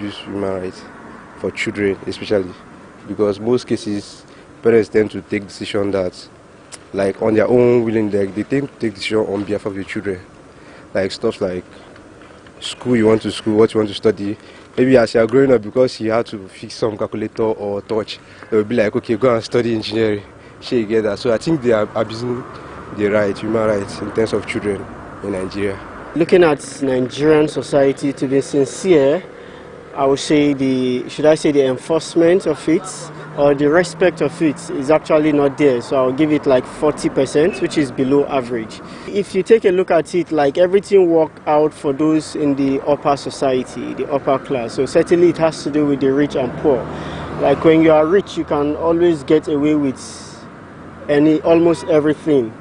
abuse human rights for children, especially because most cases parents tend to take decisions that, like on their own willing, they tend to take decisions on behalf of your children, like stuff like school you want to school, what you want to study. Maybe as you are growing up, because you have to fix some calculator or touch, they will be like, okay, go and study engineering. Share you get that. So I think they are abusing the right, human rights in terms of children in Nigeria. Looking at Nigerian society, to be sincere, I would say the enforcement of it or the respect of it is actually not there. So I'll give it like 40%, which is below average. If you take a look at it, like everything worked out for those in the upper society, the upper class. So certainly it has to do with the rich and poor. Like when you are rich, you can always get away with almost everything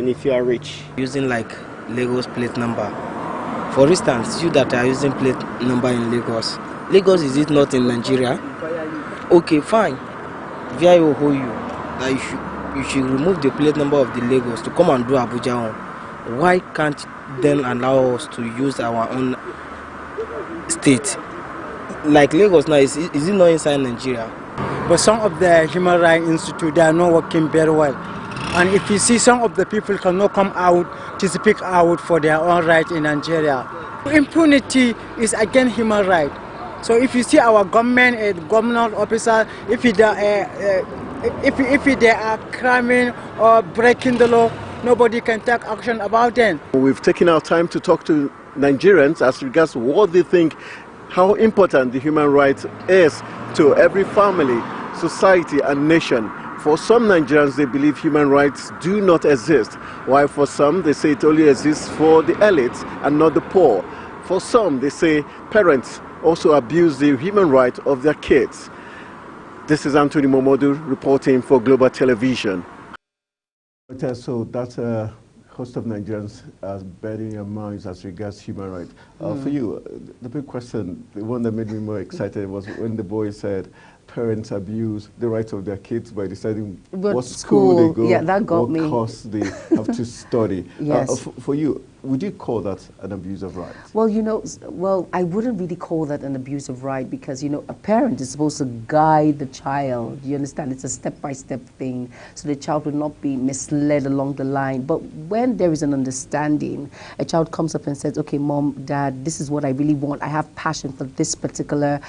if you are rich. Using like Lagos plate number. For instance, you that are using plate number in Lagos. Lagos, is it not in Nigeria? Okay, fine. VIO will hold you. That you should remove the plate number of the Lagos to come and do Abuja on. Why can't then allow us to use our own state? Like Lagos now, is it not inside Nigeria? But some of the human rights institute, they are not working very well. And if you see some of the people cannot come out to speak out for their own right in Nigeria. Impunity is against human rights. So if you see our government and government officers, if they are crime or breaking the law, nobody can take action about them. We've taken our time to talk to Nigerians as regards what they think, how important the human rights is to every family, society and nation. For some Nigerians, they believe human rights do not exist, while for some, they say it only exists for the elites and not the poor. For some, they say parents also abuse the human rights of their kids. This is Anthony Momodu reporting for Global Television. So that's a host of Nigerians bearing their minds as regards human rights. For you, the big question, the one that made me more excited was when the boy said, parents abuse the rights of their kids by deciding what school they go, yeah, that got me. what course they have to study. Yes. For you, would you call that an abuse of rights? Well, I wouldn't really call that an abuse of right because, a parent is supposed to guide the child. You understand? It's a step-by-step thing, so the child will not be misled along the line. But when there is an understanding, a child comes up and says, okay, mom, dad, this is what I really want. I have passion for this particular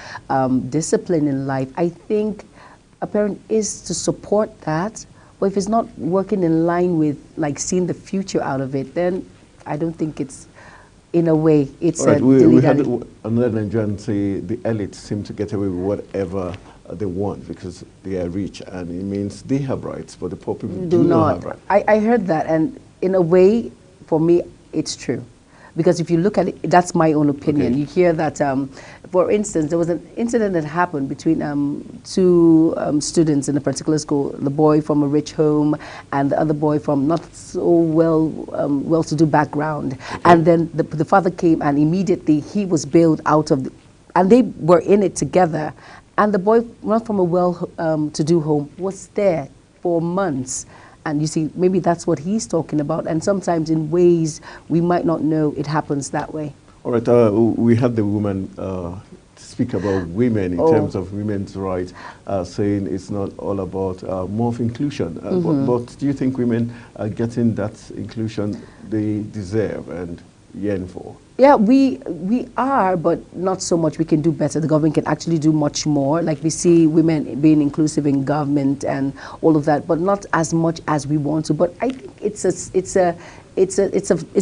discipline in life. I think a parent is to support that, but if it's not working in line with like seeing the future out of it, then I don't think it's, in a way, it's right, we had another Nigerian say the elites seem to get away with whatever they want because they are rich, and it means they have rights, but the poor people do not have rights. I heard that, and in a way, for me, it's true. Because if you look at it, that's my own opinion. Okay. You hear that, for instance, there was an incident that happened between two students in a particular school, the boy from a rich home and the other boy from not so well-to-do background. Okay. And then the father came and immediately he was bailed out of, and they were in it together. And the boy, not from a well-to-do home, was there for months. And you see, maybe that's what he's talking about. And sometimes in ways we might not know it happens that way. All right, we had the woman speak about women in terms of women's rights, saying it's not all about more of inclusion. But do you think women are getting that inclusion they deserve and yearn for? Yeah, we are, but not so much. We can do better. The government can actually do much more. Like we see women being inclusive in government and all of that, but not as much as we want to. But I think it's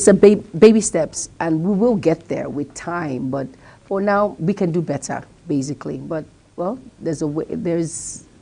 a baby steps, and we will get there with time. But for now, we can do better, basically. But well, there's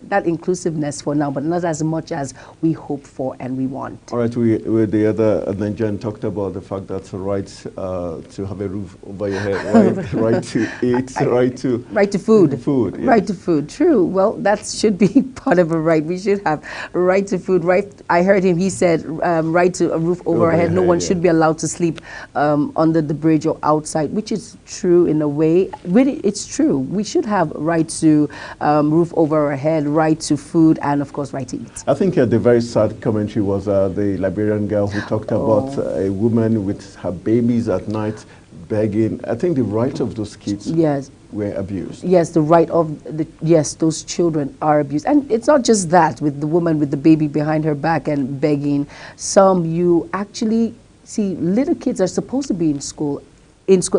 that inclusiveness for now, but not as much as we hope for and we want. All right, the other Nigerian talked about the fact that the right to have a roof over your head, right to eat, right to food. Food, yeah. Right to food, true. Well, that should be part of a right. We should have a right to food, right? I heard him, he said, right to a roof over our head. No one should be allowed to sleep under the bridge or outside, which is true in a way. Really, it's true. We should have right to roof over our head, right to food, and of course right to eat. I think the very sad commentary was the Liberian girl who talked about a woman with her babies at night begging. I think the right of those kids Yes. were abused. Yes, the right of yes, those children are abused. And it's not just that with the woman with the baby behind her back and begging. Some you actually see little kids are supposed to be in school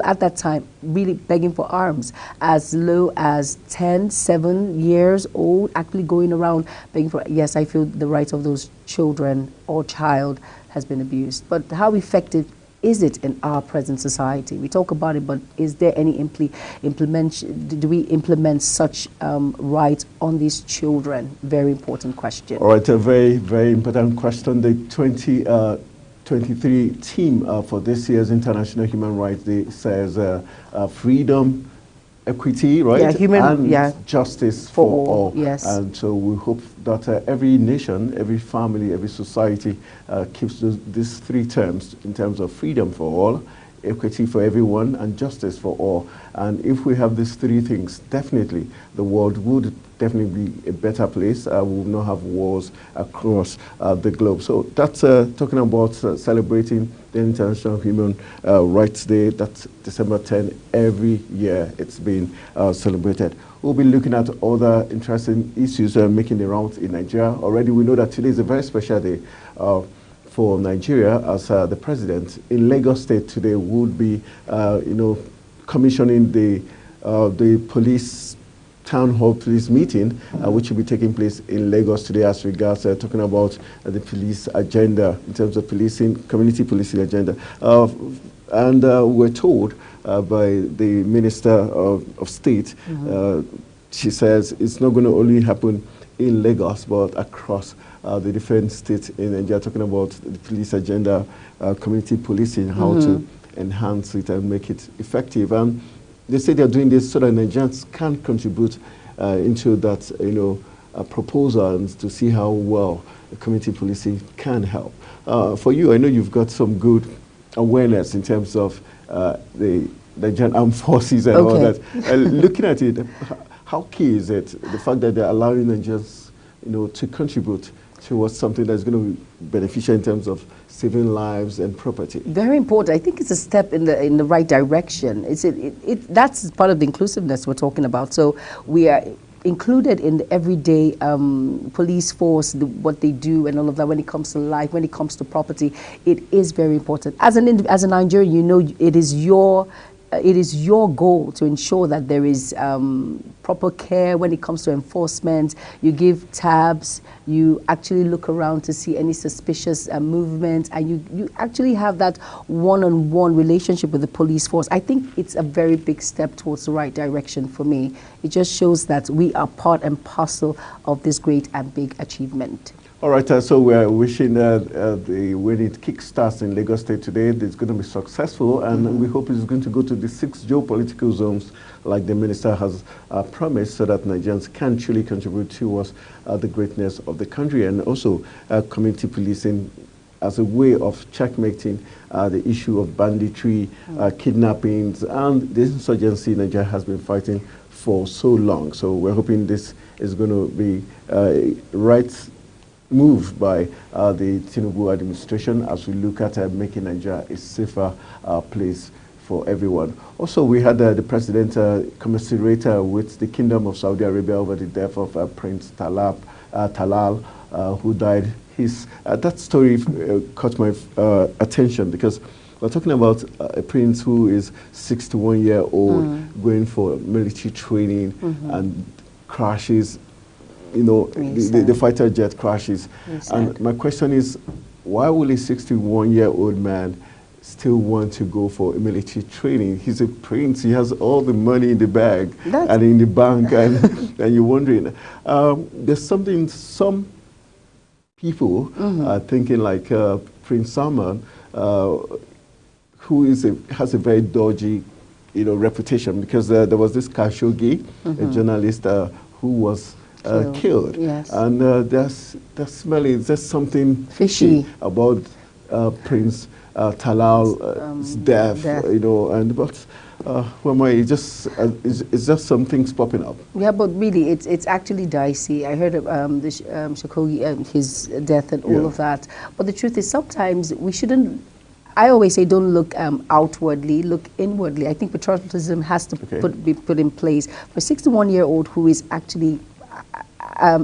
at that time, really begging for alms, as low as 10, 7 years old, actually going around begging for, yes, I feel the rights of those children or child has been abused. But how effective is it in our present society? We talk about it, but is there any implementation? Do we implement such rights on these children? Very important question. All right, a very, very important question. The 2023 theme for this year's International Human Rights Day says freedom, equity, right? Yeah, and justice for all. Yes. And so we hope that every nation, every family, every society keeps these three terms in terms of freedom for all, equity for everyone, and justice for all. And if we have these three things, definitely the world would definitely be a better place. We will not have wars across the globe. So that's talking about celebrating the International Human Rights Day. That's December 10. Every year it's been celebrated. We'll be looking at other interesting issues making the rounds in Nigeria. Already we know that today is a very special day for Nigeria, as the president in Lagos State today would be, commissioning the police town hall police meeting, which will be taking place in Lagos today, as regards talking about the police agenda in terms of policing, community policing agenda. And we're told by the Minister of State, she says it's not going to only happen in Lagos, but across the different states in Nigeria, talking about the police agenda, community policing, how to enhance it and make it effective. And they say they're doing this so that Nigerians can contribute into that, proposals to see how well community policing can help. For you, I know you've got some good awareness in terms of the Nigerian Armed Forces and all that. Looking at it, how key is it, the fact that they're allowing Nigerians, to contribute towards something that's going to be beneficial in terms of saving lives and property? Very important. I think it's a step in the right direction. That's part of the inclusiveness we're talking about. So we are included in the everyday police force, what they do and all of that when it comes to life, when it comes to property. It is very important. As a Nigerian, it is your goal to ensure that there is proper care when it comes to enforcement. You give tabs, you actually look around to see any suspicious movement, and you actually have that one-on-one relationship with the police force. I think it's a very big step towards the right direction for me. It just shows that we are part and parcel of this great and big achievement. All right, so we're wishing when it kickstarts in Lagos State today, it's going to be successful, and we hope it's going to go to the 6 geopolitical zones like the minister has promised, so that Nigerians can truly contribute towards the greatness of the country, and also community policing as a way of checkmating the issue of banditry, kidnappings, and the insurgency Nigeria has been fighting for so long. So we're hoping this is going to be right move by the Tinubu administration as we look at making Nigeria a safer place for everyone. Also, we had the president commiserate with the Kingdom of Saudi Arabia over the death of Prince Talal, who died. That story caught my attention, because we're talking about a prince who is 61-year-old going for military training and crashes. The fighter jet crashes. And my question is, why will a 61-year-old man still want to go for military training? He's a prince. He has all the money in the bag and in the bank, and you're wondering. There's something some people are thinking, like Prince Salman, who has a very dodgy, reputation, because there was this Khashoggi, a journalist who was killed. Yes. And there's something fishy about Prince Talal's death, it's just some things popping up. Yeah, but really, it's actually dicey. I heard of Khashoggi, his death and all of that. But the truth is, sometimes we shouldn't I always say don't look outwardly, look inwardly. I think patriotism has to be put in place. For a 61-year-old who is actually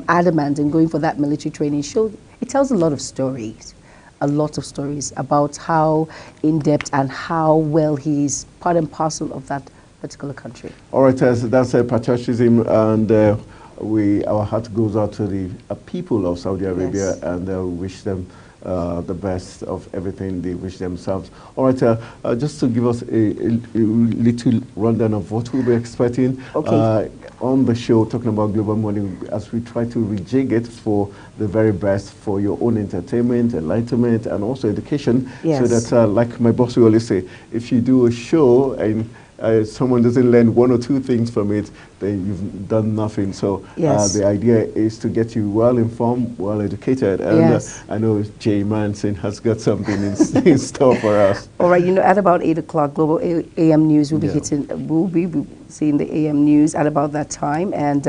adamant in going for that military training, it tells a lot of stories. A lot of stories about how in-depth and how well he's part and parcel of that particular country. All right, so that's patriotism, and our heart goes out to the people of Saudi Arabia, and wish them the best of everything they wish themselves. All right, just to give us a little rundown of what we'll be expecting on the show, talking about Global Morning, as we try to rejig it for the very best for your own entertainment, enlightenment, and also education. So that, like my boss will always say, if you do a show and someone doesn't learn one or two things from it, then you've done nothing. So the idea is to get you well informed, well educated, and I know Jay Manson has got something in store for us. All right, at about 8 o'clock, Global AM News will be hitting. We'll be seeing the AM News at about that time, and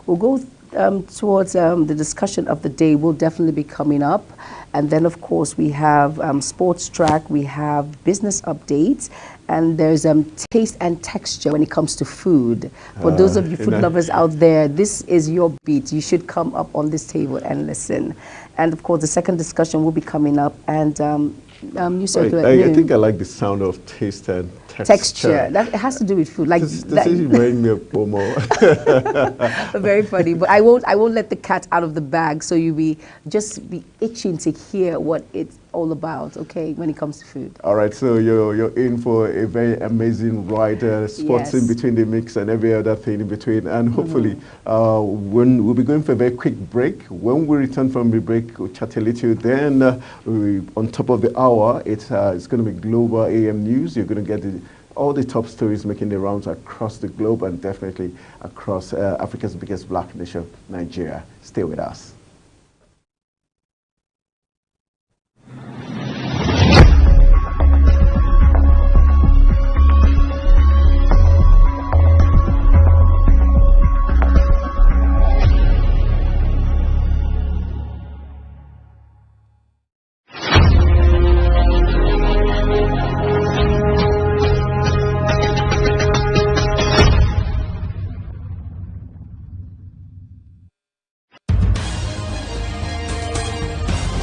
we'll go towards the discussion of the day. Will definitely be coming up. And then, of course, we have sports track, we have business updates, and there's taste and texture when it comes to food. For those of you food lovers out there, this is your beat. You should come up on this table and listen. And, of course, the second discussion will be coming up. And you said I think I like the sound of taste and texture. That has to do with food. Like this is reminding me of Bomo. Very funny, but I won't let the cat out of the bag. So you just be itching to hear what it's all about. Okay, when it comes to food. All right, so you're in for a very amazing ride. Spots in between the mix and every other thing in between, and hopefully, when we'll be going for a very quick break. When we return from the break, we'll chat a little. Then on top of the hour, it's going to be Global AM News. You're going to get all the top stories making the rounds across the globe and definitely across Africa's biggest black nation, Nigeria. Stay with us.